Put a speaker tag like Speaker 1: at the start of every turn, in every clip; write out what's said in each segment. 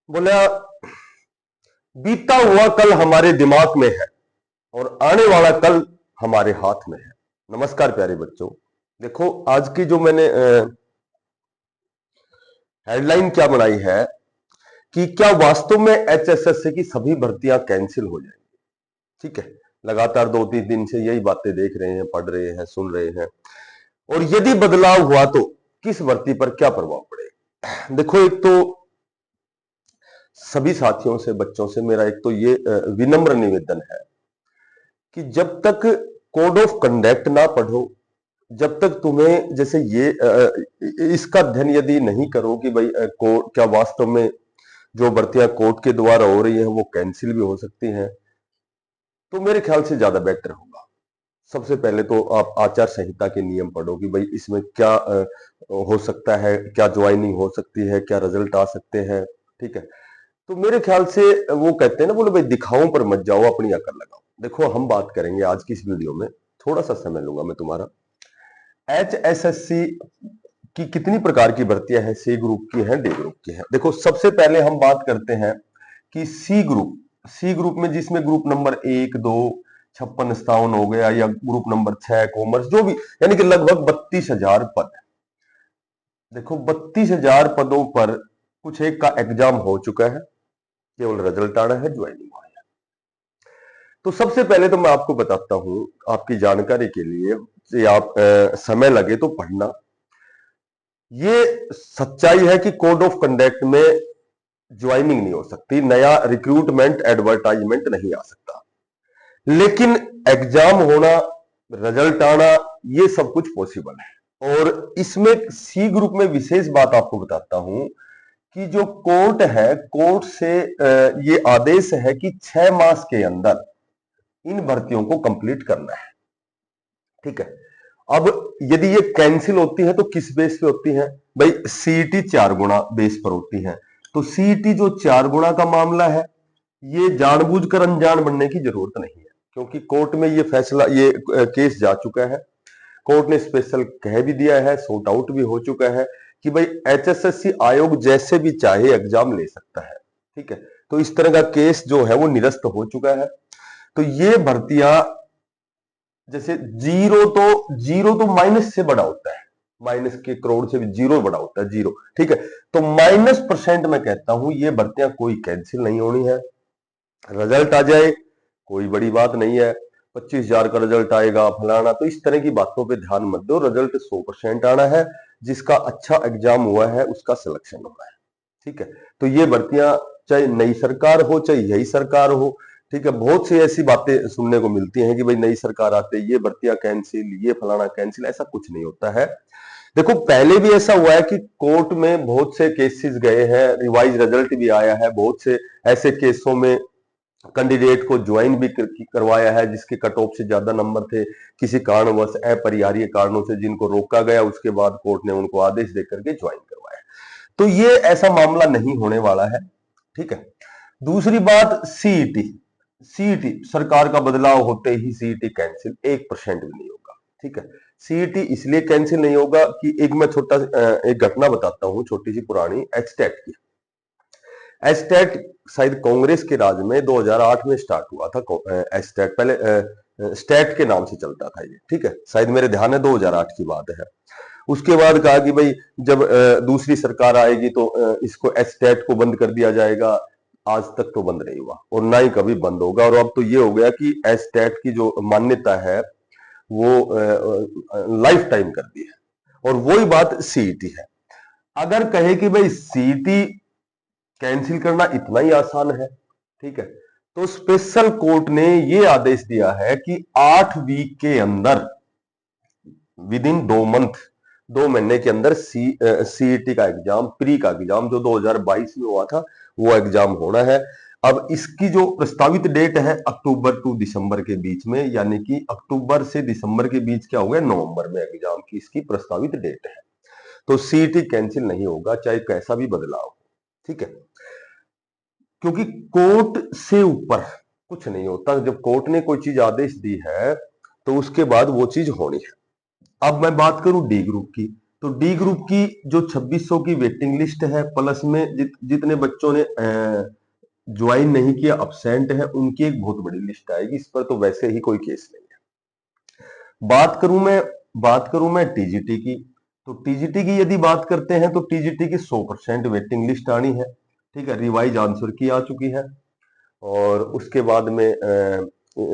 Speaker 1: बोला, बीता हुआ कल हमारे दिमाग में है और आने वाला कल हमारे हाथ में है। नमस्कार प्यारे बच्चों। देखो, आज की जो मैंने हेडलाइन क्या बनाई है कि क्या वास्तव में एचएसएससी की सभी भर्तियां कैंसिल हो जाएंगी। ठीक है, लगातार 2-3 दिन से यही बातें देख रहे हैं, पढ़ रहे हैं, सुन रहे हैं। और यदि बदलाव हुआ तो किस भर्ती पर क्या प्रभाव पड़ेगा। देखो, एक तो सभी साथियों से, बच्चों से मेरा एक तो ये विनम्र निवेदन है कि जब तक कोड ऑफ कंडक्ट ना पढ़ो, जब तक तुम्हें जैसे ये इसका अध्ययन यदि नहीं करो कि भाई क्या वास्तव में जो भर्तियां कोर्ट के द्वारा हो रही है वो कैंसिल भी हो सकती हैं, तो मेरे ख्याल से ज्यादा बेटर होगा। सबसे पहले तो आप आचार संहिता के नियम पढ़ो कि भाई इसमें क्या हो सकता है, क्या ज्वाइनिंग हो सकती है, क्या रिजल्ट आ सकते हैं। ठीक है, तो मेरे ख्याल से वो कहते हैं ना, बोले भाई दिखाओ पर मत जाओ, अपनी अकल लगाओ। देखो, हम बात करेंगे आज की इस वीडियो में, थोड़ा सा समय लूंगा मैं तुम्हारा। एचएसएससी की कितनी प्रकार की भर्तियां हैं, सी ग्रुप की हैं, डी ग्रुप की हैं। देखो, सबसे पहले हम बात करते हैं कि सी ग्रुप में, जिसमें ग्रुप नंबर 1, 2, 56 57 हो गया, या ग्रुप नंबर 6 कॉमर्स, जो भी, यानी कि लगभग 32,000 पद। देखो, 32,000 पदों पर कुछ एक का एग्जाम हो चुका है, केवल रिजल्ट आना है, ज्वाइनिंग होनी है। तो सबसे पहले तो मैं आपको बताता हूं, आपकी जानकारी के लिए, कि आप समय लगे तो पढ़ना। ये सच्चाई है कि कोड ऑफ कंडक्ट में ज्वाइनिंग नहीं हो सकती, नया रिक्रूटमेंट एडवर्टाइजमेंट नहीं आ सकता, लेकिन एग्जाम होना, रिजल्ट आना, ये सब कुछ पॉसिबल है। और इसमें सी ग्रुप में विशेष बात आपको बताता हूं कि जो कोर्ट है, कोर्ट से ये आदेश है कि 6 मास के अंदर इन भर्तियों को कंप्लीट करना है। ठीक है, अब यदि ये कैंसिल होती है तो किस बेस पे होती है भाई? सीईटी 4 गुना बेस पर होती है। तो सीईटी जो 4 गुना का मामला है, ये जानबूझकर अनजान बनने की जरूरत नहीं है, क्योंकि कोर्ट में ये फैसला, ये केस जा चुका है। कोर्ट ने स्पेशल कह भी दिया है, सॉर्ट आउट भी हो चुका है कि भाई एचएसएससी आयोग जैसे भी चाहे एग्जाम ले सकता है। ठीक है, तो इस तरह का केस जो है वो निरस्त हो चुका है। तो ये भर्तियां, जैसे जीरो तो माइनस से बड़ा होता है, माइनस के करोड़ से भी जीरो बड़ा होता है, जीरो। ठीक है, तो -% मैं कहता हूं ये भर्तियां कोई कैंसिल नहीं होनी है। रिजल्ट आ जाए कोई बड़ी बात नहीं है, 25,000 का रिजल्ट आएगा फलाना, तो इस तरह की बातों पे ध्यान मत दो। रिजल्ट 100% आना है, जिसका अच्छा एग्जाम हुआ है उसका सिलेक्शन होना है। ठीक है, तो ये भर्तियां, चाहे नई सरकार हो चाहे यही सरकार हो, ठीक है, बहुत सी ऐसी बातें सुनने को मिलती हैं कि भाई नई सरकार आते ये भर्तियां कैंसिल, ये फलाना कैंसिल, ऐसा कुछ नहीं होता है। देखो, पहले भी ऐसा हुआ है कि कोर्ट में बहुत से केसेस गए हैं, रिवाइज रिजल्ट भी आया है, बहुत से ऐसे केसों में कैंडिडेट को ज्वाइन भी करवाया है जिसके कट ऑफ से ज्यादा नंबर थे, किसी कारणवश, अपरिहार्य कारणों से जिनको रोका गया, उसके बाद कोर्ट ने उनको आदेश देकर के ज्वाइन करवाया। तो ये ऐसा मामला नहीं होने वाला है। ठीक है, दूसरी बात, सीईटी सरकार का बदलाव होते ही सीईटी कैंसिल 1% भी नहीं होगा। ठीक है, सीईटी इसलिए कैंसिल नहीं होगा कि एक मैं छोटा एक घटना बताता हूं, छोटी सी पुरानी, एचटेट की। एचटेट शायद कांग्रेस के राज में 2008 में स्टार्ट हुआ था। एचटेट पहले स्टेट के नाम से चलता था ये। ठीक है, शायद मेरे ध्यान है 2008 की बात है। उसके बाद कहा कि भाई जब दूसरी सरकार आएगी तो इसको एचटेट को बंद कर दिया जाएगा। आज तक तो बंद नहीं हुआ और ना ही कभी बंद होगा। और अब तो ये हो गया कि एचटेट की जो मान्यता है वो लाइफ टाइम कर दी है। और वही बात सीईटी है। अगर कहे कि भाई सीईटी कैंसिल करना इतना ही आसान है, ठीक है, तो स्पेशल कोर्ट ने यह आदेश दिया है कि 8 वीक के अंदर, विद इन 2 मंथ, 2 महीने के अंदर सीईटी का एग्जाम, प्री का एग्जाम जो 2022 में हुआ था वो एग्जाम होना है। अब इसकी जो प्रस्तावित डेट है अक्टूबर टू दिसंबर के बीच में, यानी कि अक्टूबर से दिसंबर के बीच क्या हो गया, नवंबर में एग्जाम की इसकी प्रस्तावित डेट है। तो सीईटी कैंसिल नहीं होगा चाहे कैसा भी बदलाव हो। ठीक है, क्योंकि कोर्ट से ऊपर कुछ नहीं होता। जब कोर्ट ने कोई चीज आदेश दी है तो उसके बाद वो चीज होनी है। अब मैं बात करूं डी ग्रुप की, तो डी ग्रुप की जो 2600 की वेटिंग लिस्ट है, प्लस में जितने बच्चों ने ज्वाइन नहीं किया, अब्सेंट है, उनकी एक बहुत बड़ी लिस्ट आएगी। इस पर तो वैसे ही कोई केस नहीं है। बात करूं मैं टीजीटी की, तो टीजीटी की यदि बात करते हैं तो टीजीटी की 100% वेटिंग लिस्ट आनी है, ठीक है, रिवाइज आंसर की आ चुकी है, और उसके बाद में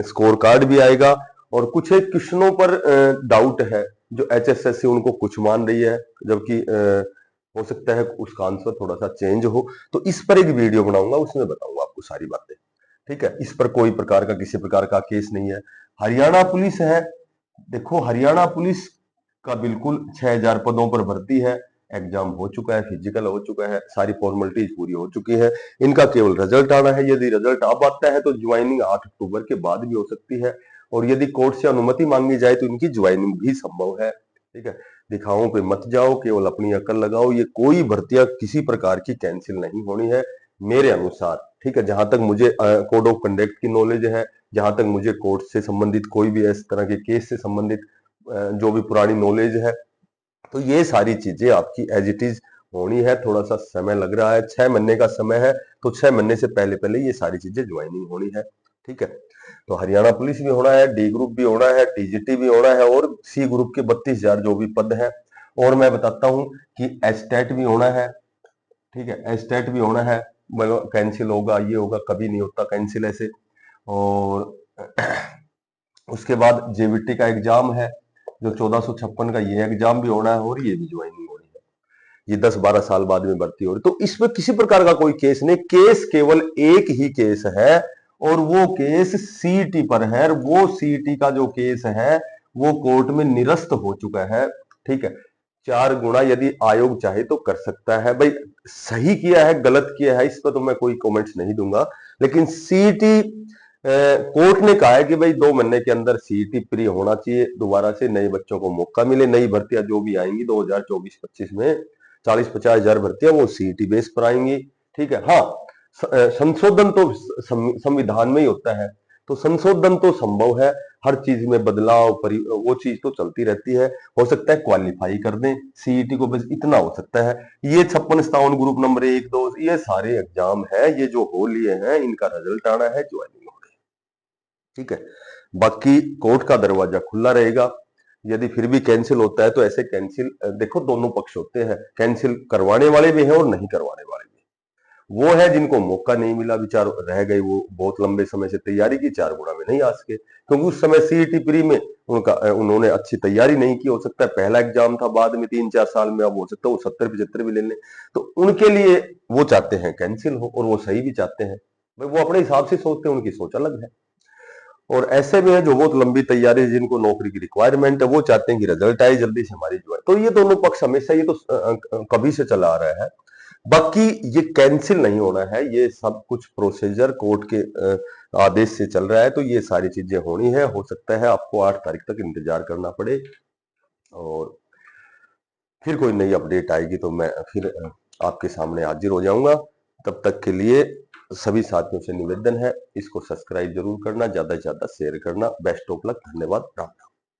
Speaker 1: स्कोर कार्ड भी आएगा, और कुछ एक क्वेश्चनों पर डाउट है जो एचएसएससी उनको कुछ मान रही है, जबकि हो सकता है उसका आंसर थोड़ा सा चेंज हो। तो इस पर एक वीडियो बनाऊंगा, उसमें बताऊंगा आपको सारी बातें, ठीक है। इस पर कोई प्रकार का किसी प्रकार का केस नहीं है। हरियाणा पुलिस है, देखो हरियाणा पुलिस का बिल्कुल 6000 पदों पर भर्ती है, एग्जाम हो चुका है, फिजिकल हो चुका है, सारी फॉर्मेलिटीज पूरी हो चुकी है, इनका केवल रिजल्ट आना है। यदि रिजल्ट अब आता है तो ज्वाइनिंग 8 अक्टूबर के बाद भी हो सकती है, और यदि कोर्ट से अनुमति मांगी जाए तो इनकी ज्वाइनिंग भी संभव है, ठीक है। दिखाओ पे मत जाओ, केवल अपनी अकल लगाओ, ये कोई भर्तियां किसी प्रकार की कैंसिल नहीं होनी है मेरे अनुसार, ठीक है। जहां तक मुझे कोड ऑफ कंडक्ट की नॉलेज है, जहां तक मुझे कोर्ट से संबंधित कोई भी इस तरह के केस से संबंधित जो भी पुरानी नॉलेज है, तो ये सारी चीजें आपकी एज इट इज होनी है। थोड़ा सा समय लग रहा है, 6 महीने का समय है, तो 6 महीने से पहले पहले ये सारी चीजें ज्वाइनिंग होनी है, ठीक है। तो हरियाणा पुलिस भी होना है, डी ग्रुप भी होना है, टीजीटी भी होना है, और सी ग्रुप के 32,000 जो भी पद है। और मैं बताता हूं कि एस्टेट भी होना है, ठीक है, एस्टेट भी होना है। मतलब कैंसिल होगा, ये होगा, कभी नहीं होता कैंसिल ऐसे। और उसके बाद जेबीटी का एग्जाम है जो 1456 का, ये एग्जाम भी होना है, और ये भी ज्वाइनिंग होनी है। ये 10-12 साल बाद में भर्ती हो रही, तो इसमें किसी प्रकार का कोई केस नहीं, केस केवल एक ही केस है, और वो केस सीईटी पर है। वो सीईटी का जो केस है वो कोर्ट में निरस्त हो चुका है, ठीक है। 4 गुना यदि आयोग चाहे तो कर सकता है। भाई सही किया है गलत किया है इस पर तो मैं कोई कमेंट्स नहीं दूंगा, लेकिन सीईटी कोर्ट ने कहा है कि भाई 2 महीने के अंदर सीईटी प्री होना चाहिए, दोबारा से नए बच्चों को मौका मिले। नई भर्तियां जो भी आएंगी 2024-25 में 40-50 हजार भर्तियां वो सीईटी बेस पर आएंगी, ठीक है। हाँ, संशोधन तो संविधान में ही होता है, तो संशोधन तो संभव है, हर चीज में बदलाव वो चीज तो चलती रहती है। हो सकता है क्वालिफाई कर दें सीईटी को, बस इतना हो सकता है। ये 56-57 ग्रुप नंबर 1-2 ये सारे एग्जाम है, ये जो हो लिए हैं इनका रिजल्ट आना है, ज्वाइनिंग हो रही है, ठीक है। बाकी कोर्ट का दरवाजा खुला रहेगा। यदि फिर भी कैंसिल होता है तो ऐसे कैंसिल देखो दोनों पक्ष होते हैं, कैंसिल करवाने वाले भी हैं और नहीं करवाने वाले भी। वो है जिनको मौका नहीं मिला, विचार रह गए, वो बहुत लंबे समय से तैयारी की, 4 गुना में नहीं आ सके, क्योंकि उस समय सीईटी प्री में उन्होंने अच्छी तैयारी नहीं की। हो सकता है पहला एग्जाम था, बाद में 3-4 साल में, अब हो सकता है वो 70-75 भी ले लें, तो उनके लिए वो चाहते हैं कैंसिल हो, और वो सही भी चाहते हैं। भाई वो अपने हिसाब से सोचते हैं, उनकी सोच अलग है। और ऐसे में है जो बहुत लंबी तैयारी, जिनको नौकरी की रिक्वायरमेंट है, वो चाहते हैं कि रिजल्ट आए जल्दी से हमारी जो है। तो ये दोनों पक्ष हमेशा, ये तो कभी से चला आ रहा है। बाकी ये कैंसिल नहीं होना है, ये सब कुछ प्रोसीजर कोर्ट के आदेश से चल रहा है, तो ये सारी चीजें होनी है। हो सकता है आपको 8 तारीख तक इंतजार करना पड़े, और फिर कोई नई अपडेट आएगी तो मैं फिर आपके सामने हाजिर हो जाऊंगा। तब तक के लिए सभी साथियों से निवेदन है, इसको सब्सक्राइब जरूर करना, ज्यादा से ज्यादा शेयर करना। बेस्ट ऑफ लक, धन्यवाद, राम राम।